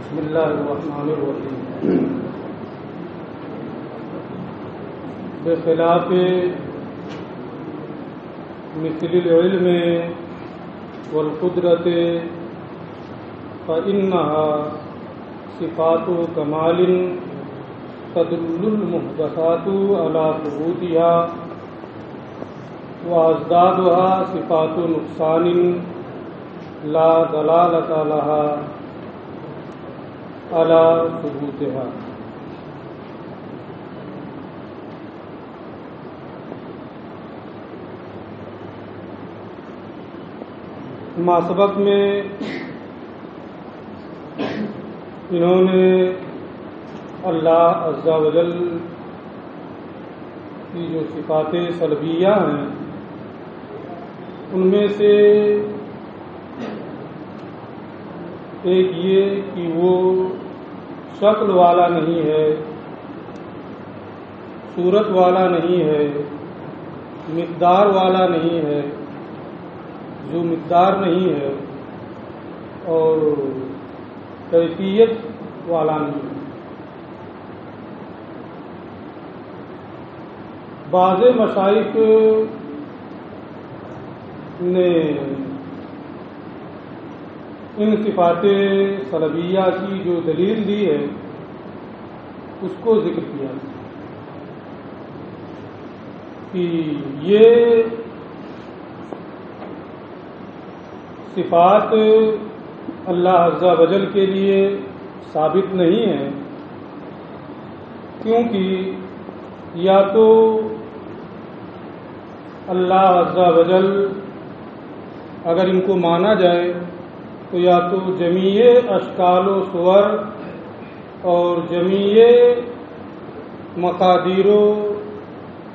بسم اللہ الرحمن الرحیم. بخلاف مثل العلم والقدرت فإنها صفات کمال تدل المحدثات على ثبوتها وأزدادها صفات نقصان لا دلالة لها على ثبوتها. ما سبق میں انہوں نے اللہ عز و جل کی جو صفات سلبیہ ہیں ان میں سے ایک یہ کہ وہ شکل والا نہیں ہے، صورت والا نہیں ہے، مقدار والا نہیں ہے، جو مقدار نہیں ہے اور کیفیت والا نہیں ہے. بعض مشائخ نے ان صفات سلبیہ کی جو دلیل دی ہے اس کو ذکر کیا کہ یہ صفات اللہ عز و جل کے لیے ثابت نہیں ہیں، کیونکہ یا تو اللہ عز و جل اگر ان کو مانا جائے تو یا تو جمیع اشکال و صور اور جمیع مقادیر و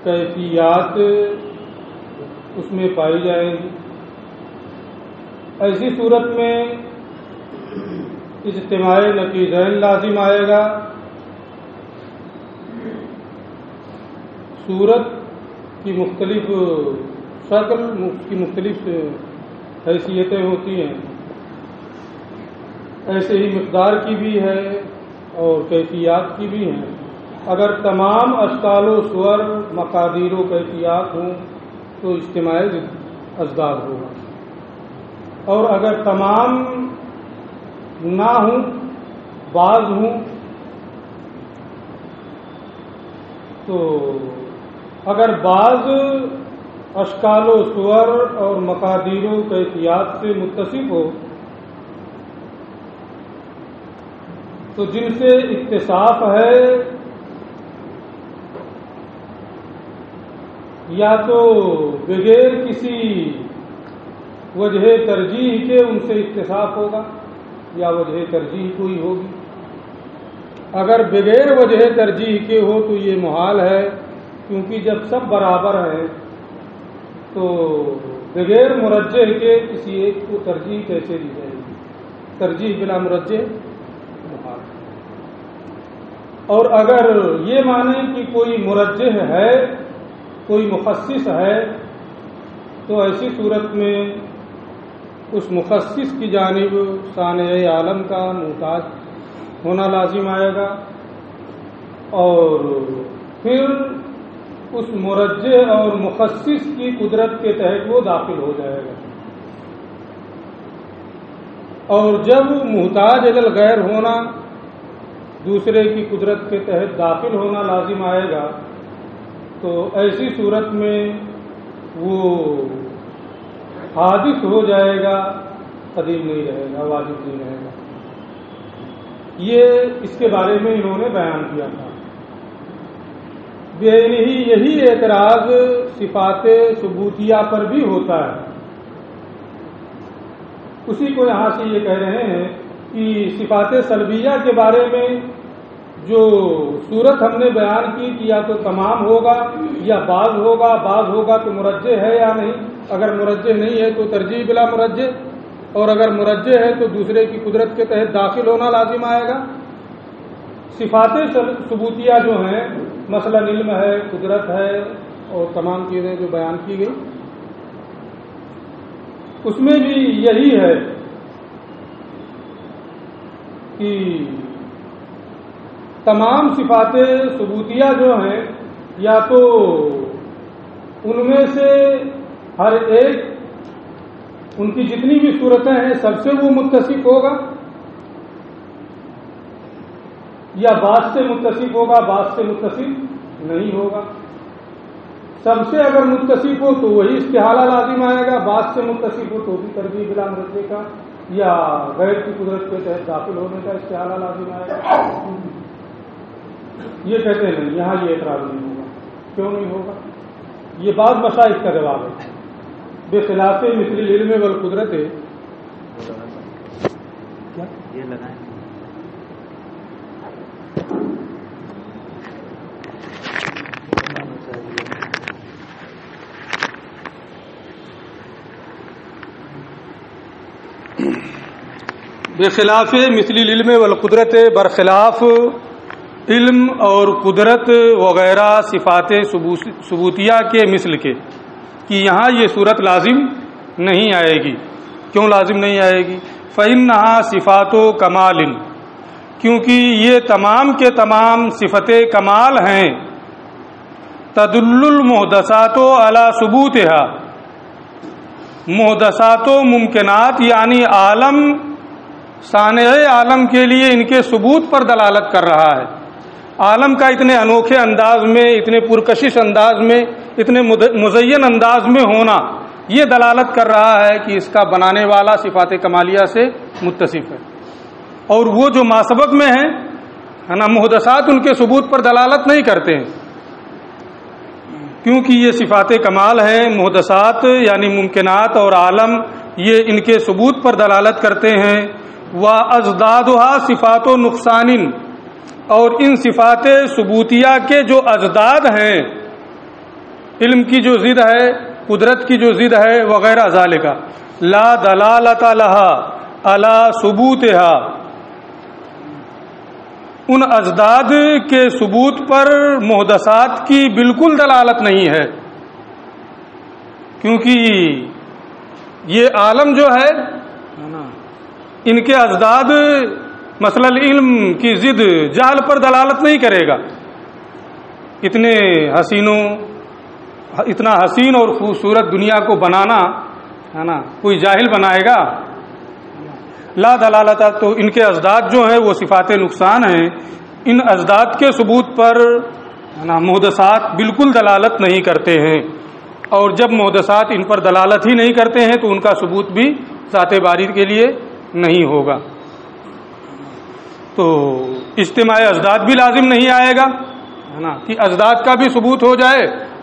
کیفیات اس میں پائی جائیں گی. ایسی صورت میں اجتماع نقیضین لازم آئے گا. صورت کی مختلف شکل کی مختلف حیثیتیں ہوتی ہیں، ایسے ہی مقدار کی بھی ہے اور کیفیات کی بھی ہیں. اگر تمام اشکال و صور مقادیر و کیفیات ہوں تو اجتماع ازداد ہوگا، اور اگر تمام نہ ہوں بعض ہوں تو اگر بعض اشکال و صور اور مقادیر و کیفیات سے متصف ہو تو جن سے اتصاف ہے یا تو بغیر کسی وجہ ترجیح کے ان سے اتصاف ہوگا یا وجہ ترجیح کوئی ہوگی. اگر بغیر وجہ ترجیح کے ہو تو یہ محال ہے، کیونکہ جب سب برابر ہیں تو بغیر مرجح کے کسی ایک کو ترجیح کیسے دی جائے گی؟ ترجیح بلا مرجح محال. اور اگر یہ مانیں کہ کوئی مرجح ہے، کوئی مخصص ہے، تو ایسی صورت میں اس مخصص کی جانب صانع عالم کا محتاج ہونا لازم آئے گا، اور پھر اس مرجح اور مخصص کی قدرت کے تحت وہ داخل ہو جائے گا. اور جب محتاج الی غیر ہونا دوسرے کی قدرت کے تحت داخل ہونا لازم آئے گا تو ایسی صورت میں وہ حادث ہو جائے گا، قدیم نہیں رہے گا، واجب نہیں رہے گا. یہ اس کے بارے میں انہوں نے بیان کیا تھا. یہی اعتراض صفات ثبوتیہ پر بھی ہوتا ہے. اسی کو یہاں سے یہ کہہ رہے ہیں کہ صفات سلبیہ کے بارے میں جو صورت ہم نے بیان کی کہ یا تو تمام ہوگا یا بعض ہوگا تو مرجح ہے یا نہیں. اگر مرجح نہیں ہے تو ترجیح بلا مرجح، اور اگر مرجح ہے تو دوسرے کی قدرت کے تحت داخل ہونا لازم آئے گا. صفات ثبوتیہ جو ہیں مثلا علم ہے، قدرت ہے اور تمام چیزیں جو بیان کی گئی اس میں بھی یہی ہے کہ تمام صفات ثبوتیہ جو ہیں یا تو ان میں سے ہر ایک ان کی جتنی بھی صورتیں ہیں سب سے وہ متصف ہوگا یا بعض سے متصف ہوگا، بعض سے متصف نہیں ہوگا. سب سے اگر متصف ہو تو وہی استحالہ لازم آئے گا، بعض سے متصف ہو تو بھی ترجیح بلا مرتبے کا یا غیر کی قدرت کے تحت داخل ہونے کا استحالہ لازم آئے گا. یہ کہتے ہیں نہیں، یہاں یہ اعتراض نہیں ہوگا. کیوں نہیں ہوگا؟ یہ بعض مشائخ کا جواب ہے. بخلاف مثل العلم والقدرت کیا یہ لگائیں بخلاف مثل العلم والقدرت، برخلاف علم اور قدرت وغیرہ صفات ثبوتیہ کے مثل کے، کہ یہاں یہ صورت لازم نہیں آئے گی. کیوں لازم نہیں آئے گی؟ فإنہا صفات کمال، کیونکہ یہ تمام کے تمام صفت کمال ہیں. تدل المحدثات علی ثبوتہا، محدثات و ممکنات یعنی عالم، صانع عالم کے لیے ان کے ثبوت پر دلالت کر رہا ہے. عالم کا اتنے انوکھے انداز میں، اتنے پرکشش انداز میں، اتنے مزین انداز میں ہونا، یہ دلالت کر رہا ہے کہ اس کا بنانے والا صفات کمالیہ سے متصف ہے. اور وہ جو ماسبق میں ہیں نا محدثات، ان کے ثبوت پر دلالت نہیں کرتے ہیں، کیونکہ یہ صفات کمال ہیں. محدثات یعنی ممکنات اور عالم، یہ ان کے ثبوت پر دلالت کرتے ہیں. وَأَزْدَادُهَا صِفَاتُ نُقْصَانٍ، اور ان صفات ثبوتیہ کے جو ازداد ہیں، علم کی جو ضد ہے، قدرت کی جو ضد ہے وغیرہ ذالک، لا دلالت لها علی ثبوتها، ان ازداد کے ثبوت پر محدثات کی بالکل دلالت نہیں ہے. کیونکہ یہ عالم جو ہے ان کے ازداد مثلا علم کی ضد جہل پر دلالت نہیں کرے گا. اتنا حسین اور خوبصورت دنیا کو بنانا ہے نا، کوئی جاہل بنائے گا؟ لا دلالت، تو ان کے ازداد جو ہیں وہ صفات نقصان ہیں. ان ازداد کے ثبوت پر محدثات بالکل دلالت نہیں کرتے ہیں. اور جب محدثات ان پر دلالت ہی نہیں کرتے ہیں تو ان کا ثبوت بھی ذات باری کے لیے نہیں ہوگا. تو اجتماع ازداد بھی لازم نہیں آئے گا ہے نا، کہ ازداد کا بھی ثبوت ہو جائے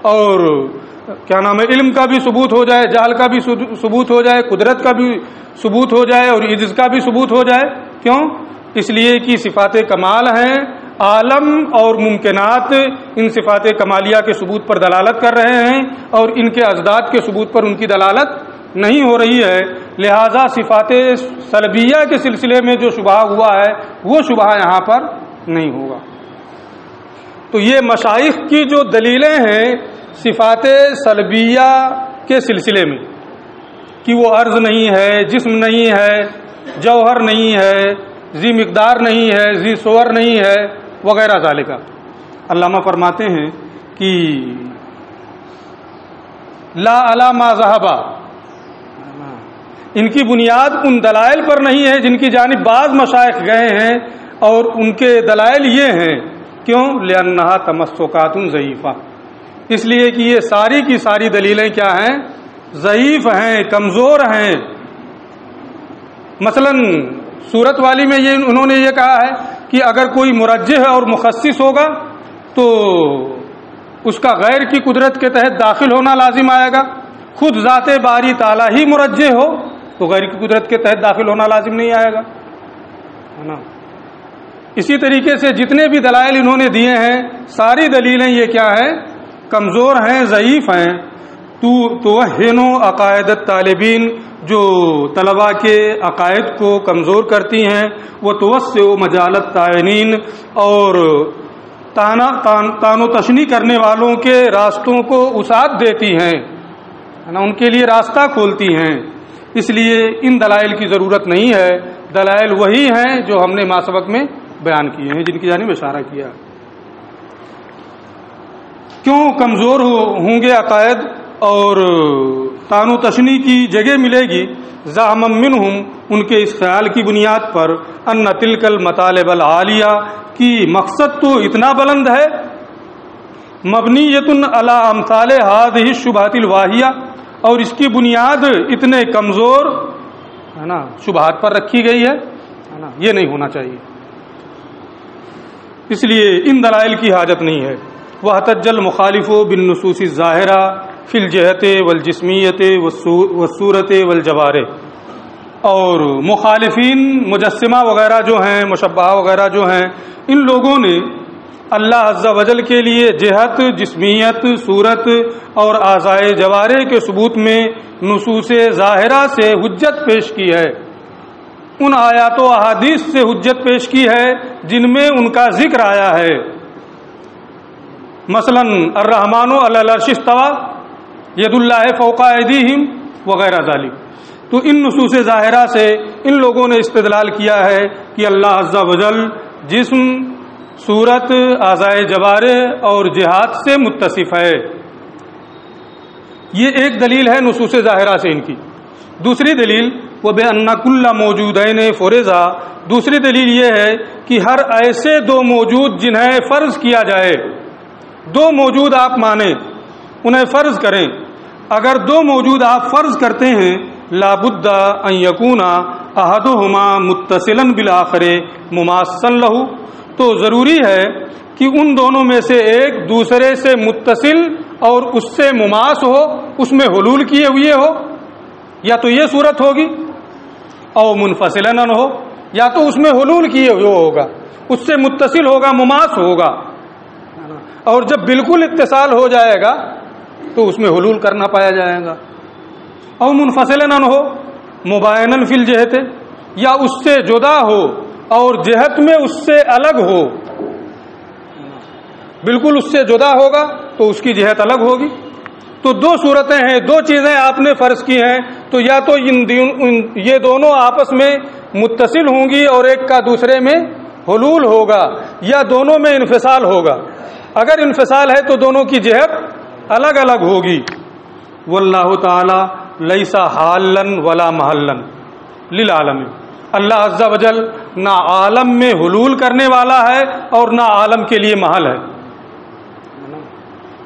اور کیا نام ہے علم کا بھی ثبوت ہو جائے، جہل کا بھی ثبوت ہو جائے، قدرت کا بھی ثبوت ہو جائے اور عجز کا بھی ثبوت ہو جائے. کیوں؟ اس لیے کہ صفات کمال ہیں، عالم اور ممکنات ان صفات کمالیہ کے ثبوت پر دلالت کر رہے ہیں اور ان کے ازداد کے ثبوت پر ان کی دلالت نہیں ہو رہی ہے. لہذا صفات سلبیہ کے سلسلے میں جو شبہ ہوا ہے وہ شبہ یہاں پر نہیں ہوگا. تو یہ مشائخ کی جو دلیلیں ہیں صفات سلبیہ کے سلسلے میں، کہ وہ عرض نہیں ہے، جسم نہیں ہے، جوہر نہیں ہے، ذی مقدار نہیں ہے، ذی صور نہیں ہے وغیرہ ذالک، علامہ فرماتے ہیں کہ لا علی ما ذهب، ان کی بنیاد ان دلائل پر نہیں ہے جن کی جانب بعض مشائخ گئے ہیں، اور ان کے دلائل یہ ہیں. کیوں؟ لأنها تمسکات ضعیفہ، اس لیے کہ یہ ساری کی ساری دلیلیں کیا ہیں؟ ضعیف ہیں، کمزور ہیں. مثلا صورت والی میں یہ انہوں نے یہ کہا ہے کہ اگر کوئی مرجح اور مخصص ہوگا تو اس کا غیر کی قدرت کے تحت داخل ہونا لازم آئے گا. خود ذات باری تعالیٰ ہی مرجح ہو تو غیر کی قدرت کے تحت داخل ہونا لازم نہیں آئے گا، ہے نا. اسی طریقے سے جتنے بھی دلائل انہوں نے دیے ہیں ساری دلیلیں یہ کیا ہیں؟ کمزور ہیں، ضعیف ہیں. توہن عقائد الطالبین، جو طلباء کے عقائد کو کمزور کرتی ہیں. وہ توسع مجال الطاعنین، اور تان و تشنی کرنے والوں کے راستوں کو وسعت دیتی ہیں، ان کے لیے راستہ کھولتی ہیں. اس لیے ان دلائل کی ضرورت نہیں ہے. دلائل وہی ہیں جو ہم نے ما سبق میں بیان کیے ہیں، جن کی جانب اشارہ کیا۔ کیوں کمزور ہوں گے عقائد اور تانو تشنی کی جگہ ملے گی؟ زعم منہم، ان کے اس خیال کی بنیاد پر، ان تلک المطالب العالیہ، کی مقصد تو اتنا بلند ہے، مبنیۃ علی امثال ہذہ الشبہات الواہیہ، اور اس کی بنیاد اتنے کمزور ہے نا شبہات پر رکھی گئی ہے نا، یہ نہیں ہونا چاہیے، اس لیے ان دلائل کی حاجت نہیں ہے۔ واحتج المخالف بالنصوص الظاہرہ فی الجہت والجسمیت والصورت والجوارح، اور مخالفین مجسمہ وغیرہ جو ہیں، مشبہہ وغیرہ جو ہیں، ان لوگوں نے اللہ عز و جل کے لیے جہت، جسمیت، صورت اور اعضائے جوارح کے ثبوت میں نصوص ظاہرہ سے حجت پیش کی ہے، ان آیات و احادیث سے حجت پیش کی ہے جن میں ان کا ذکر آیا ہے۔ مثلا الرحمن علی العرش استوی، ید اللہ فوق ایدیہم وغیرہ ذالک۔ تو ان نصوص ظاہرہ سے ان لوگوں نے استدلال کیا ہے کہ اللہ عز و جل جسم، صورت، اعضائے جوارح اور جہات سے متصف ہے۔ یہ ایک دلیل ہے نصوص ظاہرہ سے ان کی۔ دوسری دلیل وَبِأَنَّ كُلَّ مَوْجُودَيْنِ فُرِضَ، دوسری دلیل یہ ہے کہ ہر ایسے دو موجود جنہیں فرض کیا جائے، دو موجود آپ مانیں، انہیں فرض کریں، اگر دو موجود آپ فرض کرتے ہیں، لابد ان یکون احدہما متصلا بالآخر مماثلا لہ، تو ضروری ہے کہ ان دونوں میں سے ایک دوسرے سے متصل اور اس سے مماث ہو، اس میں حلول کیے ہوئے ہو، یا تو یہ صورت ہوگی، او منفصلا ہو، یا تو اس میں حلول کیے ہوئے ہوگا، اس سے متصل ہوگا، مماث ہوگا، اور جب بالکل اتصال ہو جائے گا تو اس میں حلول کرنا پایا جائے گا، او منفصلا ہو مباینن فی الجہت، یا اس سے جدا ہو اور جہت میں اس سے الگ ہو، بالکل اس سے جدا ہوگا تو اس کی جہت الگ ہوگی۔ تو دو صورتیں ہیں، دو چیزیں آپ نے فرض کی ہیں، تو یا تو یہ دونوں آپس میں متصل ہوں گی اور ایک کا دوسرے میں حلول ہوگا، یا دونوں میں انفصال ہوگا۔ اگر انفصال ہے تو دونوں کی جہت الگ الگ ہوگی۔ واللہ تعالی لیس حالا ولا محلا للعالم، اللہ عز و جل نہ عالم میں حلول کرنے والا ہے اور نہ عالم کے لیے محل ہے،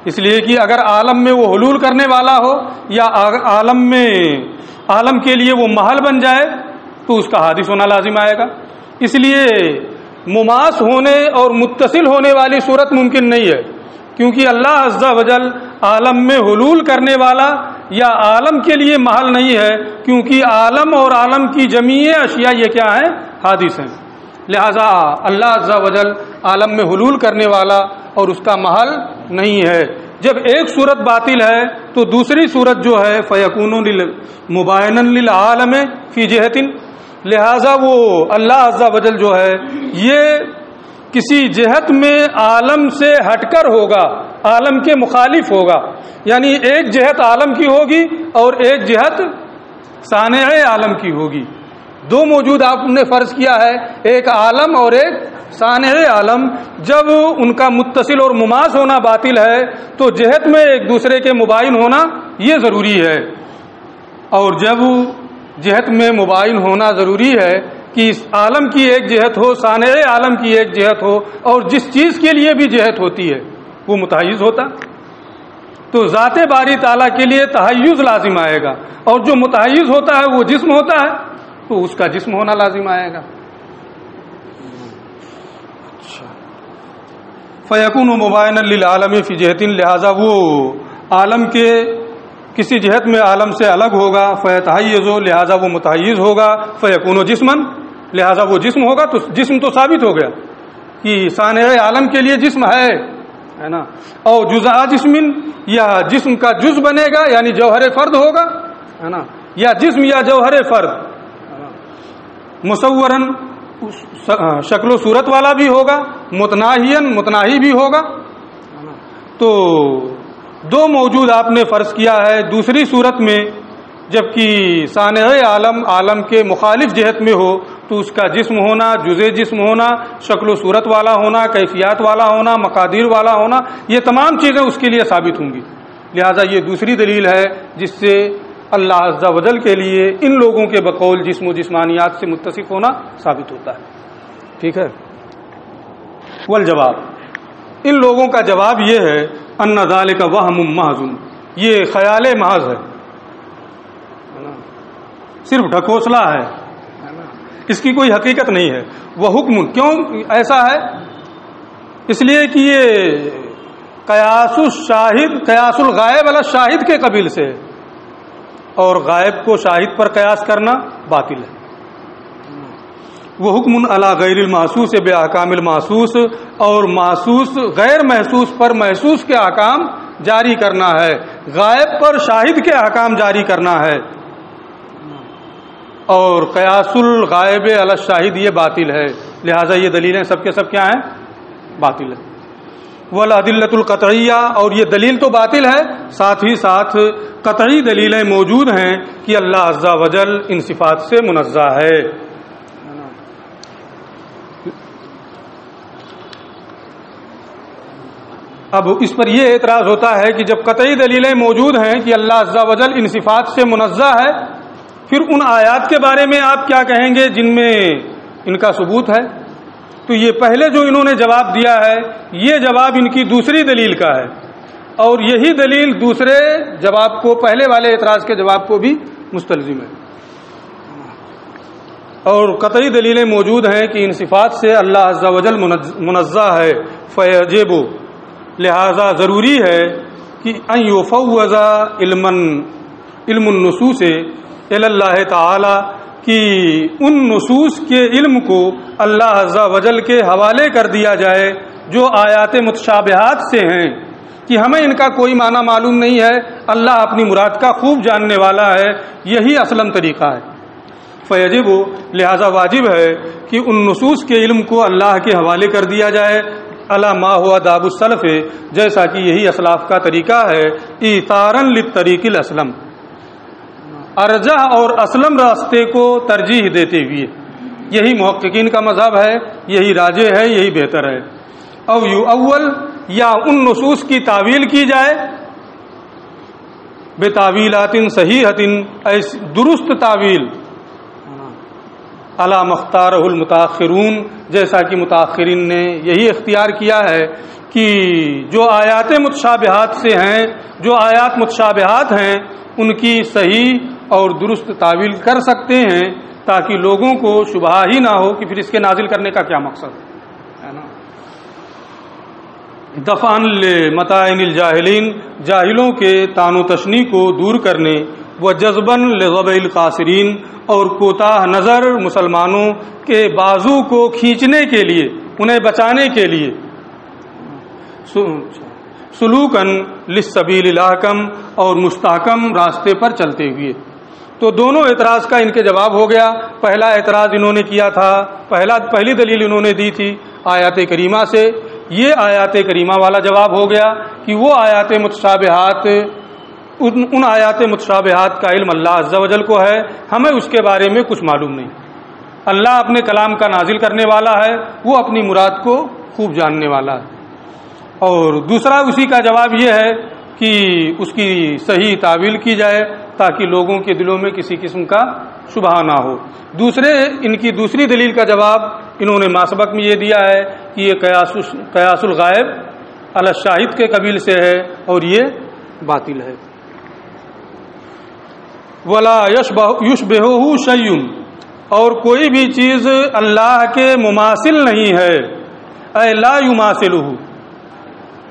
اس لیے کہ اگر عالم میں وہ حلول کرنے والا ہو یا عالم کے لیے وہ محل بن جائے تو اس کا حادث ہونا لازم آئے گا، اس لیے مماث ہونے اور متصل ہونے والی صورت ممکن نہیں ہے، کیونکہ اللہ عز و جل عالم میں حلول کرنے والا یا عالم کے لیے محل نہیں ہے، کیونکہ عالم اور عالم کی جمیع اشیاء یہ کیا ہیں؟ حادث ہیں، لہذا اللہ عز و جل عالم میں حلول کرنے والا اور اس کا محل نہیں ہے۔ جب ایک صورت باطل ہے تو دوسری صورت جو ہے فیکون مباینًا للعالم فی جہت، لہذا وہ اللہ عز و جل جو ہے یہ کسی جہت میں عالم سے ہٹ کر ہوگا، عالم کے مخالف ہوگا، یعنی ایک جہت عالم کی ہوگی اور ایک جہت صانع عالم کی ہوگی۔ دو موجود آپ نے فرض کیا ہے، ایک عالم اور ایک صانع عالم، جب ان کا متصل اور مماث ہونا باطل ہے تو جہت میں ایک دوسرے کے مباین ہونا یہ ضروری ہے، اور جب جہت میں مباین ہونا ضروری ہے کہ اس عالم کی ایک جہت ہو، صانع عالم کی ایک جہت ہو، اور جس چیز کے لیے بھی جہت ہوتی ہے وہ متحیز ہوتا، تو ذات باری تعالیٰ کے لیے تحیز لازم آئے گا، اور جو متحیز ہوتا ہے وہ جسم ہوتا ہے تو اس کا جسم ہونا لازم آئے گا۔ فیکون مباینًا للعالم فی جہت، لہذا وہ عالم کے کسی جہت میں عالم سے الگ ہوگا، فیتحیز، لہذا وہ متحیز ہوگا، فیکون جسمًا، لہذا وہ جسم ہوگا، تو جسم تو ثابت ہو گیا کہ صانع عالم کے لیے جسم ہے نا، اور جزء جسم، یا جسم کا جز بنے گا یعنی جوہر فرد ہوگا، ہے نا، یا جسم یا جوہر فرد مصوراً شکل و صورت والا بھی ہوگا، متناہیاً متناہی بھی ہوگا۔ تو دو موجود آپ نے فرض کیا ہے، دوسری صورت میں جبکہ صانع عالم عالم کے مخالف جہت میں ہو تو اس کا جسم ہونا، جزء جسم ہونا، شکل و صورت والا ہونا، کیفیات والا ہونا، مقادیر والا ہونا، یہ تمام چیزیں اس کے لیے ثابت ہوں گی۔ لہذا یہ دوسری دلیل ہے جس سے اللہ عز و جل کے لیے ان لوگوں کے بقول جسم و جسمانیات سے متصف ہونا ثابت ہوتا ہے۔ ٹھیک ہے۔ والجواب، ان لوگوں کا جواب یہ ہے ان ذالک وہم محض، یہ خیال محض ہے، صرف ڈھکوسلا ہے، اس کی کوئی حقیقت نہیں ہے۔ وہ حکم، کیوں ایسا ہے؟ اس لیے کہ یہ قیاس الشاہد، قیاس الغائب علی الشاہد کے قبیل سے ہے، اور غائب کو شاہد پر قیاس کرنا باطل ہے۔ وہ حکم علی غیر المحسوس باحکام المحسوس، اور محسوس غیر محسوس پر محسوس کے احکام جاری کرنا ہے، غائب پر شاہد کے احکام جاری کرنا ہے، اور قیاس الغائب علی الشاہد یہ باطل ہے۔ لہذا یہ دلیلیں سب کے سب کیا ہیں؟ باطل ہے۔ والادلۃ القطعیہ، اور یہ دلیل تو باطل ہے، ساتھ ہی ساتھ قطعی دلیلیں موجود ہیں کہ اللہ عز و جل ان صفات سے منزہ ہے۔ اب اس پر یہ اعتراض ہوتا ہے کہ جب قطعی دلیلیں موجود ہیں کہ اللہ عز و جل ان صفات سے منزہ ہے، پھر ان آیات کے بارے میں آپ کیا کہیں گے جن میں ان کا ثبوت ہے؟ تو یہ پہلے جو انہوں نے جواب دیا ہے یہ جواب ان کی دوسری دلیل کا ہے، اور یہی دلیل دوسرے جواب کو، پہلے والے اعتراض کے جواب کو بھی مستلزم ہے۔ اور قطعی دلیلیں موجود ہیں کہ ان صفات سے اللہ عز و جل منزہ ہے، فیجب، لہذا ضروری ہے کہ ان یفوض علم النصوص الی اللہ تعالی، کہ ان نصوص کے علم کو اللہ عز و جل کے حوالے کر دیا جائے جو آیات متشابہات سے ہیں، کہ ہمیں ان کا کوئی معنی معلوم نہیں ہے، اللہ اپنی مراد کا خوب جاننے والا ہے، یہی اصلاً طریقہ ہے۔ فیجب، لہذا واجب ہے کہ ان نصوص کے علم کو اللہ کے حوالے کر دیا جائے، علی ما ہوا داب السلف، جیسا کہ یہی اسلاف کا طریقہ ہے، ایثارا للطریق الاسلم، ارجح اور اسلم راستے کو ترجیح دیتے ہوئے، یہی محققین کا مذہب ہے، یہی راجح ہے، یہی بہتر ہے۔ او یو اول، یا ان نصوص کی تعویل کی جائے بتاویلات صحیحۃ، درست تعویل، علی مختارہ المتاخرون، جیسا کہ متاخرین نے یہی اختیار کیا ہے کہ جو آیات متشابہات سے ہیں، جو آیات متشابہات ہیں ان کی صحیح اور درست تعویل کر سکتے ہیں، تاکہ لوگوں کو شبہ ہی نہ ہو کہ پھر اس کے نازل کرنے کا کیا مقصد ہے نا۔ دفعا لمطاعن الجاہلین، جاہلوں کے طعن و تشنیع کو دور کرنے، و جذباً لغبِ القاصرین، اور کوتاہ نظر مسلمانوں کے بازو کو کھینچنے کے لیے، انہیں بچانے کے لیے، سلوکاً للسبیل الاحکم، اور مستحکم راستے پر چلتے ہوئے۔ تو دونوں اعتراض کا ان کے جواب ہو گیا۔ پہلا اعتراض انہوں نے کیا تھا، پہلی دلیل انہوں نے دی تھی آیات کریمہ سے، یہ آیات کریمہ والا جواب ہو گیا کہ وہ آیات متشابہات، ان آیات متشابہات کا علم اللہ عز و جل کو ہے، ہمیں اس کے بارے میں کچھ معلوم نہیں۔ اللہ اپنے کلام کا نازل کرنے والا ہے، وہ اپنی مراد کو خوب جاننے والا ہے۔ اور دوسرا اسی کا جواب یہ ہے کہ اس کی صحیح تعویل کی جائے تاکہ لوگوں کے دلوں میں کسی قسم کا شبہ نہ ہو۔ ان کی دوسری دلیل کا جواب انہوں نے ماسبق میں یہ دیا ہے کہ یہ قیاس الغائب علی الشاہد کے قبیل سے ہے، اور یہ باطل ہے۔ ولا یشبہہ شیء، اور کوئی بھی چیز اللہ کے مماثل نہیں ہے، اے لا یماثلہ،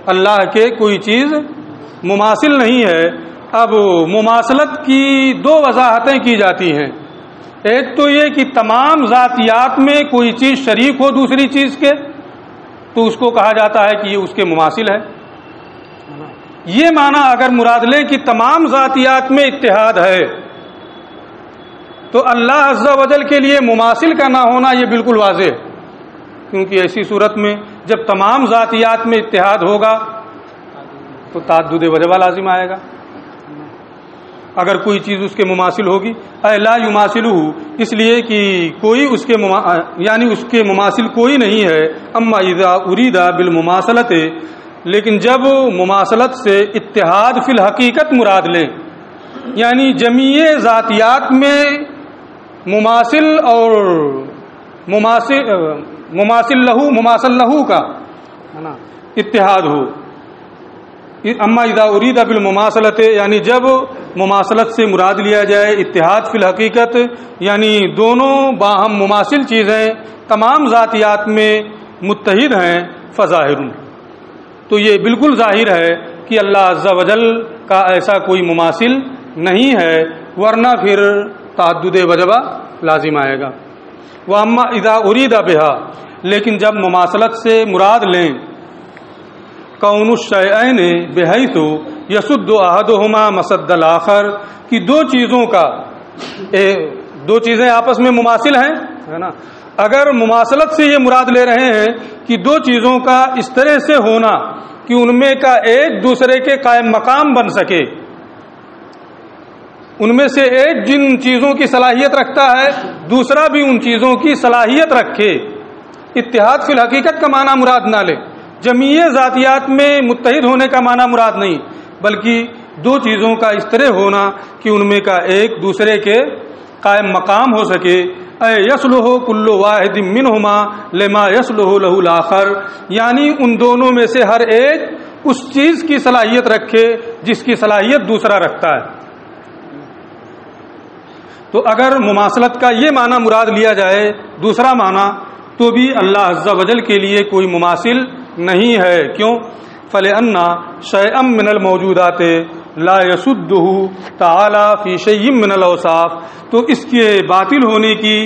اللہ کے کوئی چیز مماثل نہیں ہے۔ اب مماثلت کی دو وضاحتیں کی جاتی ہیں، ایک تو یہ کہ تمام ذاتیات میں کوئی چیز شریک ہو دوسری چیز کے، تو اس کو کہا جاتا ہے کہ یہ اس کے مماثل ہے۔ یہ معنی اگر مراد لیں کہ تمام ذاتیات میں اتحاد ہے، تو اللہ عز و جل کے لیے مماثل کا نہ ہونا یہ بالکل واضح ہے، کیونکہ ایسی صورت میں جب تمام ذاتیات میں اتحاد ہوگا تو تعدد وجبہ لازم آئے گا۔ اگر کوئی چیز اس کے مماثل ہوگی، اے لا یماثلہ، اس لیے کہ کوئی اس کے یعنی اس کے مماثل کوئی نہیں ہے، اما اذا ارید بالمماثلۃ، لیکن جب مماثلت سے اتحاد فی الحقیقت مراد لیں، یعنی جمیع ذاتیات میں مماثل اور مماثل لہو کا ہے نا اتحاد ہو، اما اذا ارید بالمماثلۃ، یعنی جب مماثلت سے مراد لیا جائے اتحاد فی الحقیقت، یعنی دونوں باہم مماثل چیزیں تمام ذاتیات میں متحد ہیں، فظاہر، تو یہ بالکل ظاہر ہے کہ اللہ عز و جل کا ایسا کوئی مماثل نہیں ہے، ورنہ پھر تعدد وجبہ لازم آئے گا۔ واما اذا ارید بہا، لیکن جب مماثلت سے مراد لیں کون الشیئین بحیث یسد احدہما مسد الاخر، کہ دو چیزیں آپس میں مماثل ہیں، ہے نا، اگر مماثلت سے یہ مراد لے رہے ہیں کہ دو چیزوں کا اس طرح سے ہونا کہ ان میں کا ایک دوسرے کے قائم مقام بن سکے، ان میں سے ایک جن چیزوں کی صلاحیت رکھتا ہے دوسرا بھی ان چیزوں کی صلاحیت رکھے، اتحاد فی الحقیقت کا معنی مراد نہ لے، جمیع ذاتیات میں متحد ہونے کا معنی مراد نہیں، بلکہ دو چیزوں کا اس طرح ہونا کہ ان میں کا ایک دوسرے کے قائم مقام ہو سکے، اے یصلح کل واحد منہما لما یصلح لہ الاخر، یعنی ان دونوں میں سے ہر ایک اس چیز کی صلاحیت رکھے جس کی صلاحیت دوسرا رکھتا ہے۔ تو اگر مماثلت کا یہ معنی مراد لیا جائے دوسرا معنی، تو بھی اللہ عز و جل کے لیے کوئی مماثل نہیں ہے، کیوں؟ فَلِأَنَّ شَيْئًا مِّنَ الْمَوْجُودَاتِ لَا يَسُدُّهُ تَعَالَى فِي شَيْءٍ مِّنَ الْأَوْصَافِ، تو اس کے باطل ہونے کی،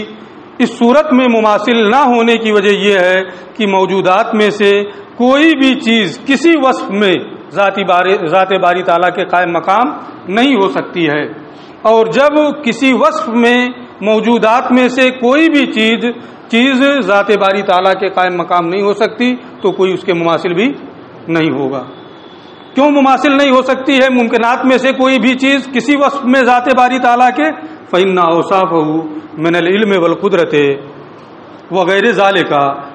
اس صورت میں مماثل نہ ہونے کی وجہ یہ ہے کہ موجودات میں سے کوئی بھی چیز کسی وصف میں ذات باری تعالیٰ کے قائم مقام نہیں ہو سکتی ہے، اور جب کسی وصف میں موجودات میں سے کوئی بھی چیز ذات باری تعالیٰ کے قائم مقام نہیں ہو سکتی تو کوئی اس کے مماثل بھی نہیں ہوگا۔ کیوں مماثل نہیں ہو سکتی ہے ممکنات میں سے کوئی بھی چیز کسی وصف میں ذات باری تعالیٰ کے؟ فإن أوصافه من العلم والقدرت وغیر ذالک،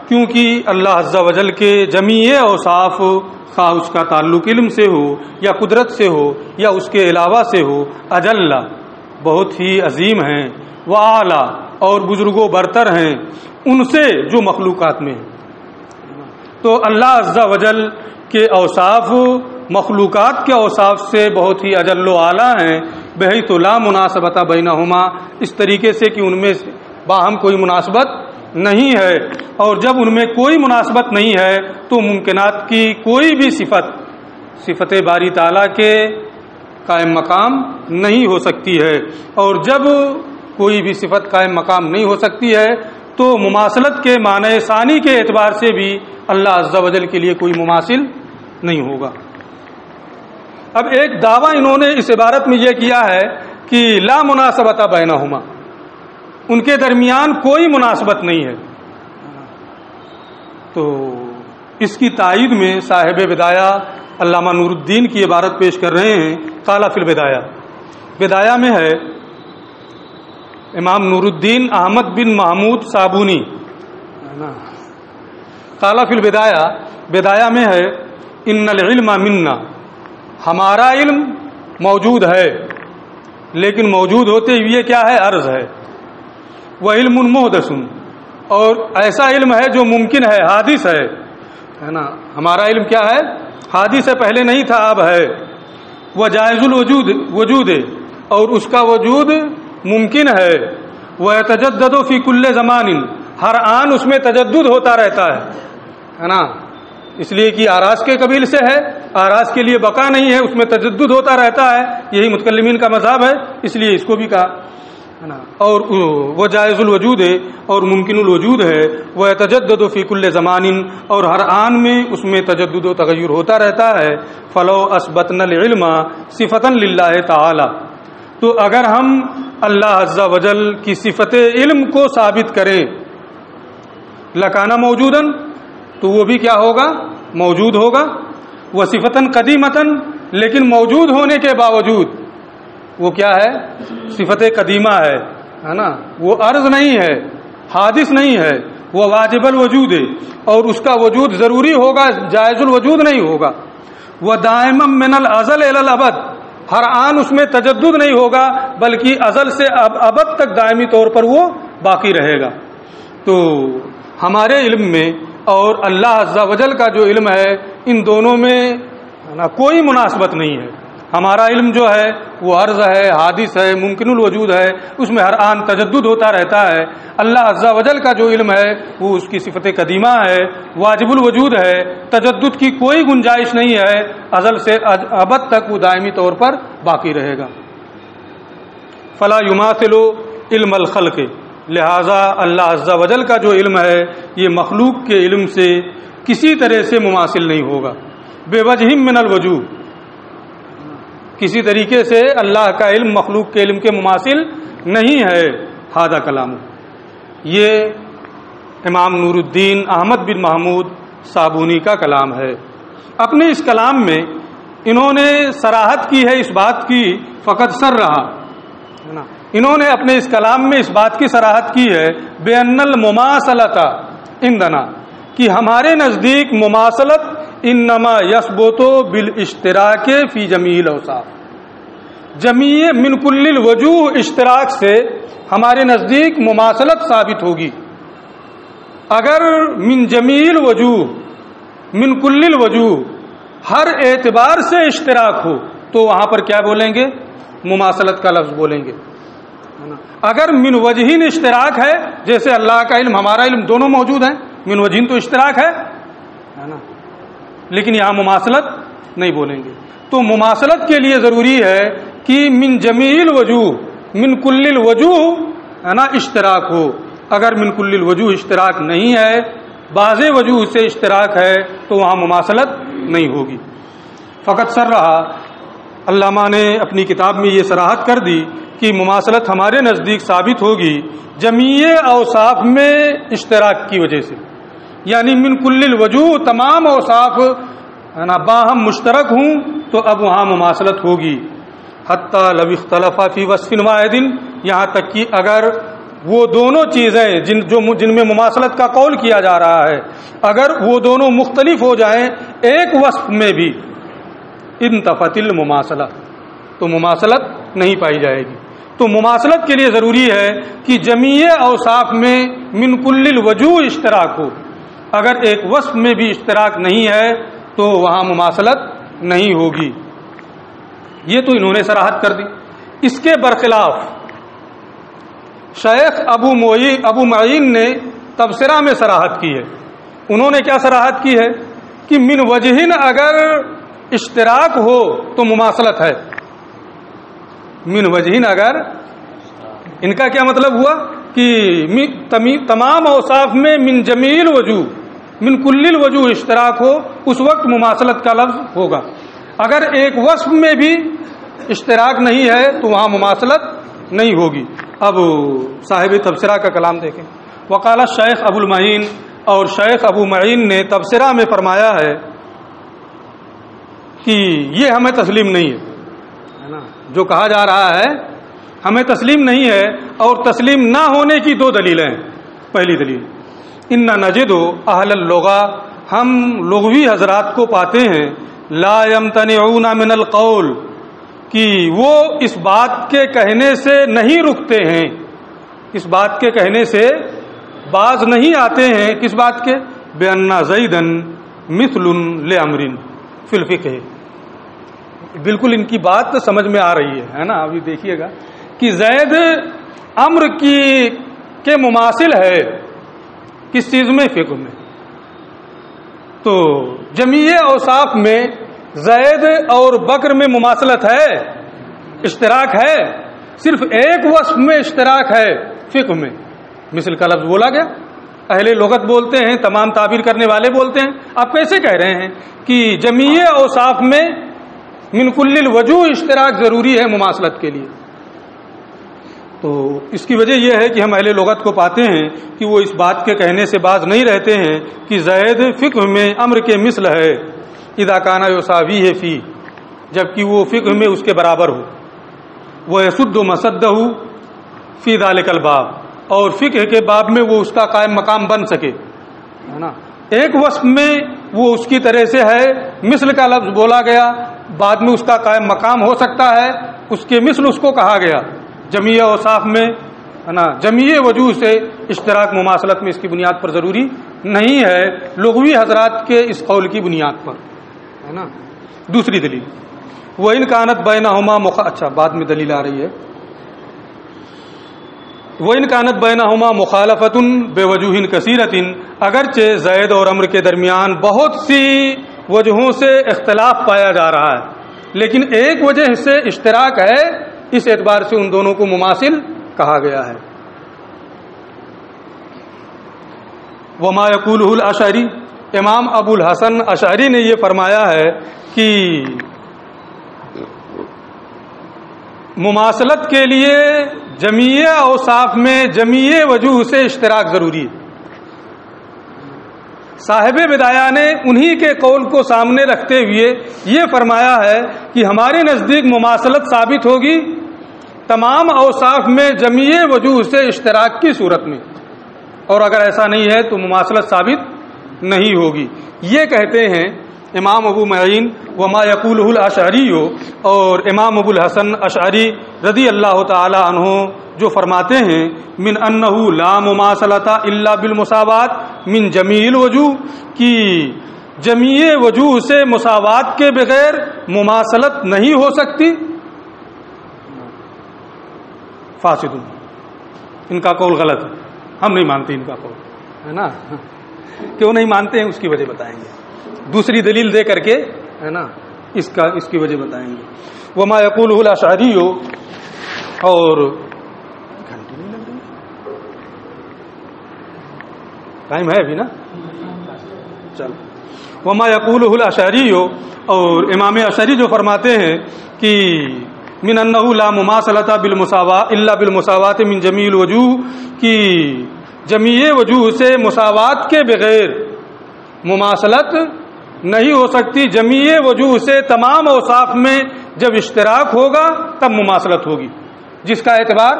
کیونکہ اللہ عز و جل کے جمیع اوصاف، خواہ اس کا تعلق علم سے ہو یا قدرت سے ہو یا اس کے علاوہ سے ہو، اجل، بہت ہی عظیم ہیں، وَأَعْلَى، اور بزرگوں برتر ہیں ان سے جو مخلوقات میں ہیں۔ تو اللہ عز و جل کے اوصاف مخلوقات کے اوصاف سے بہت ہی اجل و اعلیٰ ہیں، بحیث لا مناسبت بینہما، اس طریقے سے کہ ان میں باہم کوئی مناسبت نہیں ہے، اور جب ان میں کوئی مناسبت نہیں ہے تو ممکنات کی کوئی بھی صفت باری تعالیٰ کے قائم مقام نہیں ہو سکتی ہے، اور جب کوئی بھی صفت قائم مقام نہیں ہو سکتی ہے تو مماثلت کے معنی ثانی کے اعتبار سے بھی اللہ عز و جل کے لیے کوئی مماثل نہیں ہوگا۔ اب ایک دعویٰ انہوں نے اس عبارت میں یہ کیا ہے کہ لا مناسبت بینہما، ان کے درمیان کوئی مناسبت نہیں ہے، تو اس کی تائید میں صاحب بدایہ علامہ نور الدین کی عبارت پیش کر رہے ہیں، قال فی البدایہ، بدایہ میں ہے امام نور الدین احمد بن محمود صابونی، قال فی البدایہ، بدایہ میں ہے ان العلم منا، ہمارا علم موجود ہے لیکن موجود ہوتے ہوئے کیا ہے؟ عرض ہے، وہ علم محدث، اور ایسا علم ہے جو ممکن ہے، حادث ہے نا، ہمارا علم کیا ہے؟ حادث ہے، پہلے نہیں تھا اب ہے، وہ جائز الوجود ہے، اور اس کا وجود ممکن ہے، وہ یتجدد فی کل زمان، ہر آن اس میں تجدد ہوتا رہتا ہے نا، اس لیے کہ آراز کے قبیل سے ہے، آراز کے لیے بقا نہیں ہے، اس میں تجدد ہوتا رہتا ہے، یہی متکلمین کا مذہب ہے، اس لیے اس کو بھی کہا ہے نا، اور وہ جائز الوجود ہے اور ممکن الوجود ہے، وہ یتجدد فی کل زمان، اور ہر آن میں اس میں تجدد و تغیر ہوتا رہتا ہے، فلو اثبتنا العلم صفتا للہ تعالی، تو اگر ہم اللہ عز و جل کی صفت علم کو ثابت کریں، لکانا موجودن، تو وہ بھی کیا ہوگا؟ موجود ہوگا، وہ صفتاً قدیمتاً، لیکن موجود ہونے کے باوجود وہ کیا ہے؟ صفت قدیمہ ہے نا، وہ عرض نہیں ہے، حادث نہیں ہے، وہ واجب الوجود ہے اور اس کا وجود ضروری ہوگا، جائز الوجود نہیں ہوگا۔ وہ دائما من الازل الی الابد، ہر آن اس میں تجدد نہیں ہوگا بلکہ ازل سے ابد تک دائمی طور پر وہ باقی رہے گا۔ تو ہمارے علم میں اور اللہ عز و جل کا جو علم ہے ان دونوں میں کوئی مناسبت نہیں ہے۔ ہمارا علم جو ہے وہ عرض ہے، حادث ہے، ممکن الوجود ہے، اس میں ہر آن تجدد ہوتا رہتا ہے۔ اللہ عز و جل کا جو علم ہے وہ اس کی صفت قدیمہ ہے، واجب الوجود ہے، تجدد کی کوئی گنجائش نہیں ہے، ازل سے ابد تک وہ دائمی طور پر باقی رہے گا۔ فلا یماثل علم الخلق، لہذا اللہ عز و جل کا جو علم ہے یہ مخلوق کے علم سے کسی طرح سے مماثل نہیں ہوگا، بے وجہ من الوجوہ، کسی طریقے سے اللہ کا علم مخلوق کے علم کے مماثل نہیں ہے۔ ہذا کلام، یہ امام نور الدین احمد بن محمود صابونی کا کلام ہے۔ اپنے اس کلام میں انہوں نے صراحت کی ہے اس بات کی، فقط سر رہا، انہوں نے اپنے اس کلام میں اس بات کی صراحت کی ہے بأن المماثلۃ عندنا، کہ ہمارے نزدیک مماثلت انما یثبت بالاشتراک فی جمیع الاوصاف، جمیع من کل الوجوہ اشتراک سے ہمارے نزدیک مماثلت ثابت ہوگی۔ اگر من جمیع الوجوہ، من کل الوجوہ، ہر اعتبار سے اشتراک ہو تو وہاں پر کیا بولیں گے؟ مماثلت کا لفظ بولیں گے۔ اگر من وجہین اشتراک ہے، جیسے اللہ کا علم ہمارا علم دونوں موجود ہیں، من وجہین تو اشتراک ہے نا، لیکن یہاں مماثلت نہیں بولیں گے۔ تو مماثلت کے لیے ضروری ہے کہ من جمیع الوجوہ، من کل الوجوہ ہے نا اشتراک ہو۔ اگر من کل الوجوہ اشتراک نہیں ہے، بعض وجوہ سے اشتراک ہے، تو وہاں مماثلت نہیں ہوگی۔ فقط سر رہا، علامہ نے اپنی کتاب میں یہ صراحت کر دی کہ مماثلت ہمارے نزدیک ثابت ہوگی جمیع اوصاف میں اشتراک کی وجہ سے، یعنی من کل الوجوہ تمام اوصاف باہم مشترک ہوں تو اب وہاں مماثلت ہوگی۔ حتی لو اختلف فی وصف واحد، یہاں تک کہ اگر وہ دونوں چیزیں جن میں مماثلت کا قول کیا جا رہا ہے، اگر وہ دونوں مختلف ہو جائیں ایک وصف میں بھی، انتفت المماثلہ، تو مماثلت نہیں پائی جائے گی۔ تو مماثلت کے لیے ضروری ہے کہ جمیع اوصاف میں من کل الوجوہ اشتراک ہو۔ اگر ایک وصف میں بھی اشتراک نہیں ہے تو وہاں مماثلت نہیں ہوگی۔ یہ تو انہوں نے صراحت کر دی۔ اس کے برخلاف شیخ ابو معین نے تبصرہ میں صراحت کی ہے۔ انہوں نے کیا صراحت کی ہے کہ من وجہن اگر اشتراک ہو تو مماثلت ہے۔ من وجہن اگر، ان کا کیا مطلب ہوا کہ تمام اوصاف میں من جمیع الوجوہ، من کل الوجوہ اشتراک ہو، اس وقت مماثلت کا لفظ ہوگا۔ اگر ایک وصف میں بھی اشتراک نہیں ہے تو وہاں مماثلت نہیں ہوگی۔ اب صاحب تبصرہ کا کلام دیکھیں۔ وقال شیخ ابو المعین، اور شیخ ابو معین نے تبصرہ میں فرمایا ہے کہ یہ ہمیں تسلیم نہیں ہے نا، جو کہا جا رہا ہے ہمیں تسلیم نہیں ہے، اور تسلیم نہ ہونے کی دو دلیلیں ہیں۔ پہلی دلیل، ان نجد اہل اللغہ، ہم لغوی حضرات کو پاتے ہیں، لا یمتنعون من القول، کہ وہ اس بات کے کہنے سے نہیں رکتے ہیں، اس بات کے کہنے سے باز نہیں آتے ہیں۔ کس بات کے؟ بأن زیدا مثل لعمر فی الفقہ، بالکل ان کی بات سمجھ میں آ رہی ہے نا۔ ابھی دیکھیے گا کہ زید عمر کے مماثل ہے کس چیز میں؟ فقہ میں۔ تو جمیع اوصاف میں زید اور بکر میں مماثلت ہے، اشتراک ہے، صرف ایک وصف میں اشتراک ہے، فقہ میں۔ مثل کا لفظ بولا گیا، اہل لغت بولتے ہیں، تمام تعبیر کرنے والے بولتے ہیں۔ آپ کیسے کہہ رہے ہیں کہ جمیع اوصاف میں من کل الوجوہ اشتراک ضروری ہے مماثلت کے لیے؟ تو اس کی وجہ یہ ہے کہ ہم اہل لغت کو پاتے ہیں کہ وہ اس بات کے کہنے سے باز نہیں رہتے ہیں کہ زید فقہ میں امر کے مثل ہے، اذا کان یساویہ فی، جبکہ وہ فقہ میں اس کے برابر ہو۔ وَيَسُدُّ مَسَدَّهُ فِي ذَلِكَ الْبَابِ، اور فقہ کے باب میں وہ اس کا قائم مقام بن سکے، ہے نا. ایک وصف میں وہ اس کی طرح سے ہے، مثل کا لفظ بولا گیا، بعد میں اس کا قائم مقام ہو سکتا ہے، اس کے مثل اس کو کہا گیا. جمیع اوصاف میں، ہے نا، جمیع وجوہ سے اشتراک مماثلت میں اس کی بنیاد پر ضروری نہیں ہے، لغوی حضرات کے اس قول کی بنیاد پر، ہے نا. دوسری دلیل وَإِنْ كَانَتْ بَيْنَهُمَا اچھا بعد میں دلیل آ رہی ہے. وَإِنْ كَانَتْ بَيْنَهُمَا مُخَالَفَةٌ بِوَجُوهٍ كَثِيرَةٍ، اگرچہ زید اور عمر کے درمیان بہت سی وجہوں سے اختلاف پایا جا رہا ہے، لیکن ایک وجہ سے اشتراک ہے، اس اعتبار سے ان دونوں کو مماثل کہا گیا ہے. وَمَا يَقُولُهُ الْأَشْعَرِي، امام ابو الحسن اشعری نے یہ فرمایا ہے کہ مماثلت کے لیے جمیع اوصاف میں جمیع وجوہ سے اشتراک ضروری ہے. صاحب بدایہ نے انہی کے قول کو سامنے رکھتے ہوئے یہ فرمایا ہے کہ ہمارے نزدیک مماثلت ثابت ہوگی تمام اوصاف میں جمیع وجوہ سے اشتراک کی صورت میں، اور اگر ایسا نہیں ہے تو مماثلت ثابت نہیں ہوگی. یہ کہتے ہیں امام ابو معین وما یقولہ الاشعری، اور امام ابو الحسن اشعری رضی اللہ تعالی عنہ جو فرماتے ہیں من انہ لا مماثلۃ الا بالمساوات من جمیع الوجوہ، کی جمیع وجوہ سے مساوات کے بغیر مماثلت نہیں ہو سکتی. فاسد، ان کا قول غلط ہے، ہم نہیں مانتے ان کا قول، ہے نا. کیوں نہیں مانتے ہیں اس کی وجہ بتائیں گے، دوسری دلیل دے کر کے، ہے نا، اس کی وجہ بتائیں گے. وما یقولہ الاشعری، اور گھنٹی نہیں لگ رہی، ٹائم ہے ابھی نا، چل. وما یقولہ الاشعری، اور امام اشعری جو فرماتے ہیں کہ من انہ لا مماثلۃ بالمساوات الا بالمساوات من جمیع الوجوہ، کی جمیع وجوہ سے مساوات کے بغیر مماثلت نہیں ہو سکتی، جمیع وجوہ سے تمام اوصاف میں جب اشتراک ہوگا تب مماثلت ہوگی، جس کا اعتبار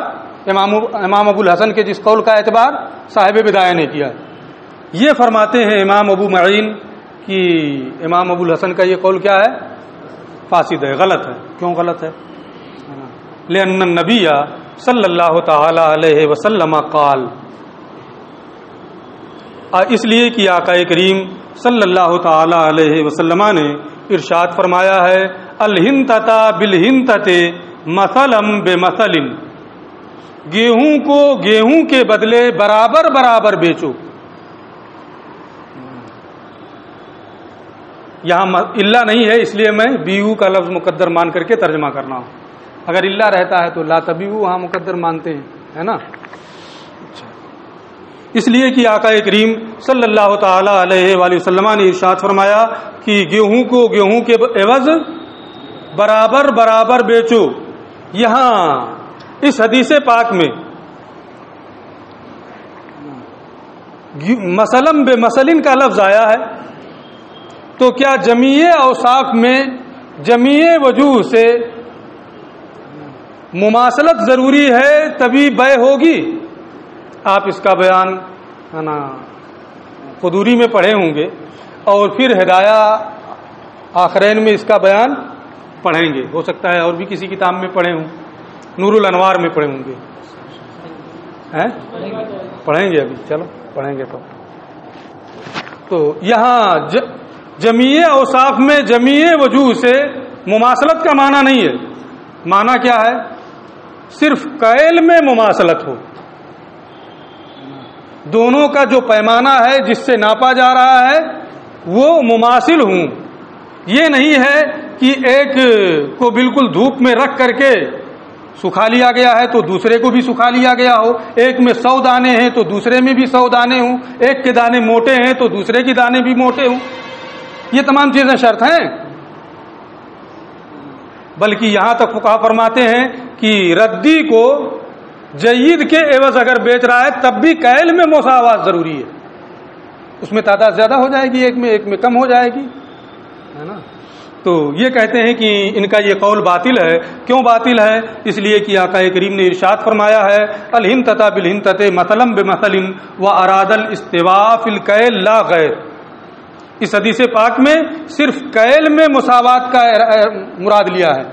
امام ابو الحسن کے جس قول کا اعتبار صاحب بدایہ نے کیا. یہ فرماتے ہیں امام ابو معین کہ امام ابو الحسن کا یہ قول کیا ہے، فاسد ہے، غلط ہے. کیوں غلط ہے؟ لأن النبی صلی اللہ تعالی علیہ وسلم قال، اس لیے کہ آقا کریم صلی اللہ تعالی علیہ وسلم نے ارشاد فرمایا ہے الہنتۃ بالہنتۃ مثلا بمثل، گیہوں کو گیہوں کے بدلے برابر برابر بیچو. یہاں اللہ نہیں ہے، اس لیے میں بیو کا لفظ مقدر مان کر کے ترجمہ کرنا ہوں. اگر اللہ رہتا ہے تو لا تبیو وہاں مقدر مانتے ہیں، ہے نا. اس لیے کہ آقا کریم صلی اللہ تعالی علیہ وآلہ وسلم نے ارشاد فرمایا کہ گیہوں کو گیہوں کے عوض برابر برابر بیچو. یہاں اس حدیث پاک میں مثلاً بے مثلاً کا لفظ آیا ہے، تو کیا جمیع اوصاف میں جمیع وجوہ سے مماثلت ضروری ہے تبھی بے ہوگی؟ آپ اس کا بیان، ہے نا، قدوری میں پڑھے ہوں گے، اور پھر ہدایہ آخرین میں اس کا بیان پڑھیں گے. ہو سکتا ہے اور بھی کسی کتاب میں پڑھے ہوں، نور الانوار میں پڑھے ہوں گے. پڑھیں گے ابھی، چلو پڑھیں گے. تو یہاں جمیع اوصاف میں جمیع وجوہ سے مماثلت کا معنی نہیں ہے. معنی کیا ہے؟ صرف قیل میں مماثلت ہو، دونوں کا جو پیمانہ ہے جس سے ناپا جا رہا ہے وہ مماثل ہوں. یہ نہیں ہے کہ ایک کو بالکل دھوپ میں رکھ کر کے سکھا لیا گیا ہے تو دوسرے کو بھی سکھا لیا گیا ہو، ایک میں 100 دانے ہیں تو دوسرے میں بھی 100 دانے ہوں، ایک کے دانے موٹے ہیں تو دوسرے کے دانے بھی موٹے ہوں. یہ تمام چیزیں شرط ہیں. بلکہ یہاں تک فقہا فرماتے ہیں کہ ردی کو جید کے عوض اگر بیچ رہا ہے تب بھی کیل میں مساوات ضروری ہے. اس میں تعداد زیادہ ہو جائے گی، ایک میں کم ہو جائے گی، ہے نا. تو یہ کہتے ہیں کہ ان کا یہ قول باطل ہے. کیوں باطل ہے؟ اس لیے کہ آقا کریم نے ارشاد فرمایا ہے الحنطۃ بالحنطۃ مثلا بمثل واراد الاستواء فی الکیل لا غیر. اس حدیث پاک میں صرف کیل میں مساوات کا مراد لیا ہے.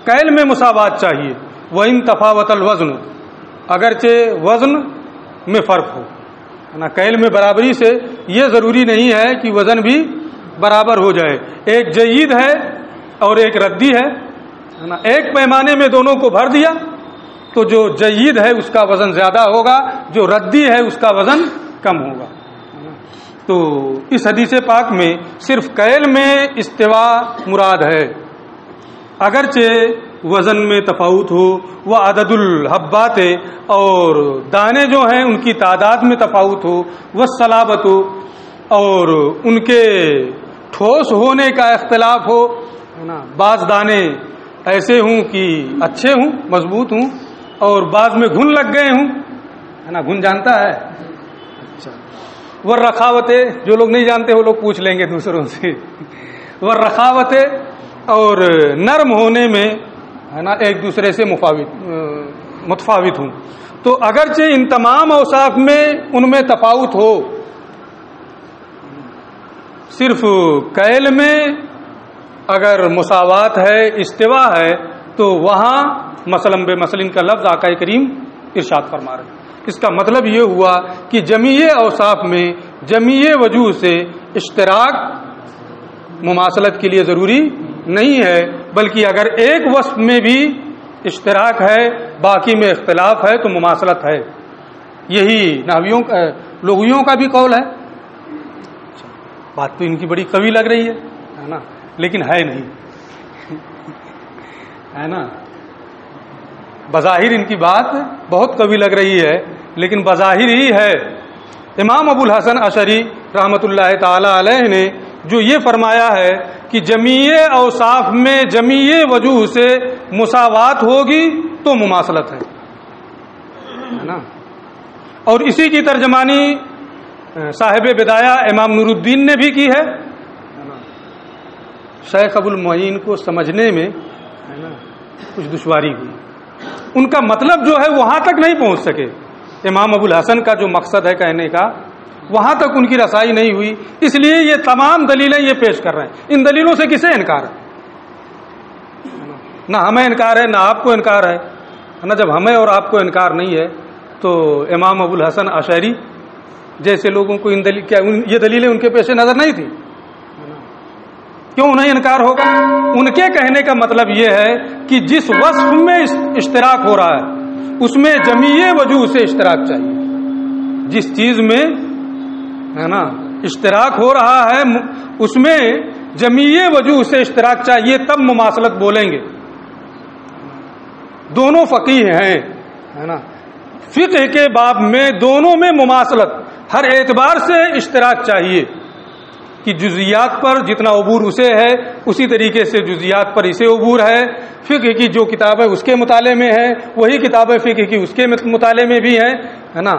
کیل میں مساوات چاہیے. وَإِن تفاوت الوزن، اگرچہ وزن میں فرق ہو نا، کیل میں برابری سے یہ ضروری نہیں ہے کہ وزن بھی برابر ہو جائے. ایک جید ہے اور ایک ردی ہے نا، ایک پیمانے میں دونوں کو بھر دیا تو جو جید ہے اس کا وزن زیادہ ہوگا، جو ردی ہے اس کا وزن کم ہوگا. تو اس حدیث پاک میں صرف کیل میں استوا مراد ہے. اگرچہ وزن میں تفاوت ہو، وہ عدد الحبات اور دانے جو ہیں ان کی تعداد میں تفاوت ہو، وہ صلابت ہو اور ان کے ٹھوس ہونے کا اختلاف ہو نا. بعض دانے ایسے ہوں کہ اچھے ہوں، مضبوط ہوں، اور بعض میں گھن لگ گئے ہوں ہے نا. گھن جانتا ہے؟ اچھا. وہ رخاوتیں، جو لوگ نہیں جانتے وہ لوگ پوچھ لیں گے دوسروں سے. وہ رخاوتیں اور نرم ہونے میں ہے نا ایک دوسرے سے متفاوت ہوں. تو اگرچہ ان تمام اوصاف میں ان میں تفاوت ہو، صرف کیل میں اگر مساوات ہے، استوا ہے، تو وہاں مثلاً بے مثلاً کا لفظ آقا کریم ارشاد فرما رہے ہیں. اس کا مطلب یہ ہوا کہ جمیع اوصاف میں جمیع وجوہ سے اشتراک مماثلت کے لیے ضروری نہیں ہے، بلکہ اگر ایک وصف میں بھی اشتراک ہے باقی میں اختلاف ہے تو مماثلت ہے. یہی نحویوں لغویوں کا بھی قول ہے. بات تو ان کی بڑی قوی لگ رہی ہے نا، لیکن ہے نہیں ہے نا. بظاہر ان کی بات بہت قوی لگ رہی ہے لیکن بظاہر ہی ہے. امام ابو الحسن اشعری رحمۃ اللہ تعالی علیہ نے جو یہ فرمایا ہے کہ جمیع اوصاف میں جمیع وجوہ سے مساوات ہوگی تو مماثلت ہے نا. اور اسی کی ترجمانی صاحب بدایہ امام نور الدین نے بھی کی ہے. شیخ ابو المعین کو سمجھنے میں کچھ دشواری ہوئی. ان کا مطلب جو ہے وہاں تک نہیں پہنچ سکے. امام ابو الحسن کا جو مقصد ہے کہنے کا وہاں تک ان کی رسائی نہیں ہوئی، اس لیے یہ تمام دلیلیں یہ پیش کر رہے ہیں. ان دلیلوں سے کسے انکار ہے؟ نہ ہمیں انکار ہے نہ آپ کو انکار ہے نا. جب ہمیں اور آپ کو انکار نہیں ہے تو امام ابو الحسن اشعری جیسے لوگوں کو یہ دلیلیں ان کے پیش نظر نہیں تھی، کیوں انہیں انکار ہوگا؟ ان کے کہنے کا مطلب یہ ہے کہ جس وصف میں اشتراک ہو رہا ہے اس میں جمیع وجوہ سے اشتراک چاہیے. جس چیز میں ہے نا اشتراک ہو رہا ہے اس میں جمیع وجوہ سے اشتراک چاہیے، تب مماثلت بولیں گے. دونوں فقیہ ہیں ہے نا. فقہ کے باب میں دونوں میں مماثلت ہر اعتبار سے اشتراک چاہیے کہ جزیات پر جتنا عبور اسے ہے اسی طریقے سے جزیات پر اسے عبور ہے. فقہ کی جو کتاب ہے اس کے مطالعے میں ہے وہی کتابیں فقہ کی اس کے مطالعے میں بھی ہے نا.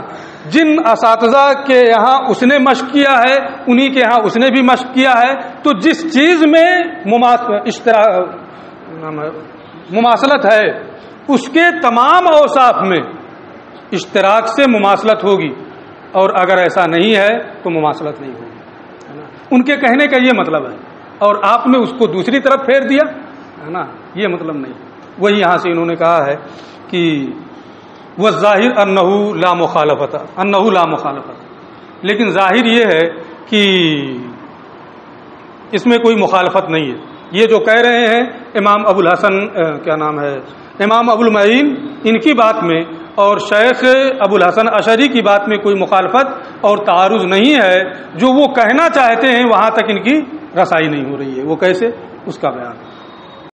جن اساتذہ کے یہاں اس نے مشق کیا ہے انہی کے یہاں اس نے بھی مشق کیا ہے. تو جس چیز میں مماثلت ہے اس کے تمام اوصاف میں اشتراک سے مماثلت ہوگی، اور اگر ایسا نہیں ہے تو مماثلت نہیں ہوگی. ان کے کہنے کا یہ مطلب ہے، اور آپ نے اس کو دوسری طرف پھیر دیا ہے نا. یہ مطلب نہیں. وہی یہاں سے انہوں نے کہا ہے کہ وہ ظاہر انہ لا مخالفت، لیکن ظاہر یہ ہے کہ اس میں کوئی مخالفت نہیں ہے. یہ جو کہہ رہے ہیں امام ابو الحسن امام ابو المعین ان کی بات میں اور شیخ ابو الحسن اشعری کی بات میں کوئی مخالفت اور تعارض نہیں ہے. جو وہ کہنا چاہتے ہیں وہاں تک ان کی رسائی نہیں ہو رہی ہے. وہ کیسے؟ اس کا بیان